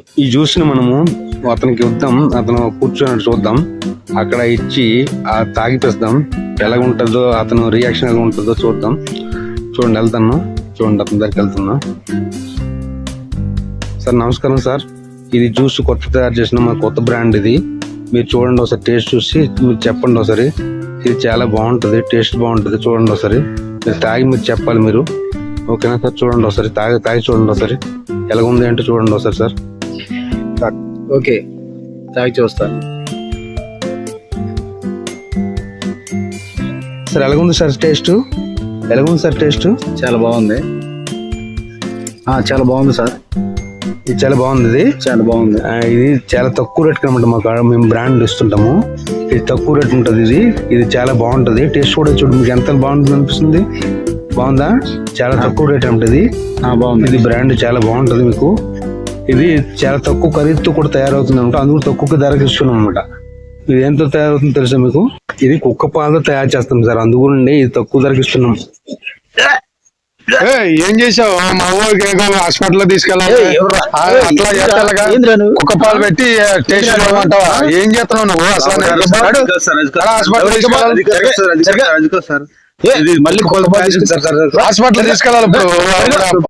ఈ జ్యూస్ ని మనము అతనికి ఇద్దాం, అతను కూర్చొని చూద్దాం, అక్కడ ఇచ్చి తాగిపిస్తాం. ఎలాగుంటుందో అతను రియాక్షన్ ఎలా ఉంటుందో చూద్దాం. చూడండి వెళ్తాను, చూడండి అతని దగ్గరికి వెళ్తున్నా. సార్ నమస్కారం సార్, ఇది జ్యూస్ కొత్త తయారు చేసిన మా కొత్త బ్రాండ్ ఇది. మీరు చూడండి ఒకసారి, టేస్ట్ చూసి మీరు చెప్పండి ఒకసారి. ఇది చాలా బాగుంటుంది, టేస్ట్ బాగుంటుంది. చూడండి ఒకసారి, మీరు తాగి మీరు చెప్పాలి మీరు. ఓకేనా సార్? చూడండి ఒకసారి, తాగి చూడండి ఒకసారి ఎలాగుంది అంటే చూడండి ఒకసారి సార్. ఓకే, తాగి చూస్తాను. సార్ ఎలాగుంది సార్ టేస్ట్? ఎలాగుంది సార్ టేస్ట్? చాలా బాగుంది. చాలా బాగుంది సార్, ఇది చాలా బాగుంది. ఇది చాలా బాగుంది. ఇది చాలా తక్కువ రేట్ అనమాట. మాకు మేము బ్రాండ్ ఇస్తుంటాము, ఇది తక్కువ రేట్ ఉంటుంది. ఇది చాలా బాగుంటుంది. టేస్ట్ కూడా చూడు, మీకు ఎంత బాగుంటుంది అనిపిస్తుంది. బాగుందా? చాలా తక్కువ రేట్ ఉంటుంది. బాగుంది. ఇది బ్రాండ్ చాలా బాగుంటుంది. మీకు ఇది చాలా తక్కువ ఖరీదుతో కూడా తయారవుతుంది అనమాట. అందుకు తక్కువ ధరకు ఇస్తున్నాం అనమాట. ఇది ఎంతో తయారవుతుందో తెలుసా మీకు? ఇది కుక్క పాలతో తయారు చేస్తాం సార్, అందుకని ఇది తక్కువ ధరకు ఇస్తున్నాం. ఏం చేసావు? మా ఊరికి హాస్పిటల్ లో తీసుకెళ్ళాలి, అట్లా చేస్తాగా కుక్క పాలు పెట్టి టేస్ట్ చూడమంటావా? ఏం చేస్తున్నావు నువ్వు అసలు? హాస్పిటల్ తీసుకెళ్ళాలి ఇప్పుడు.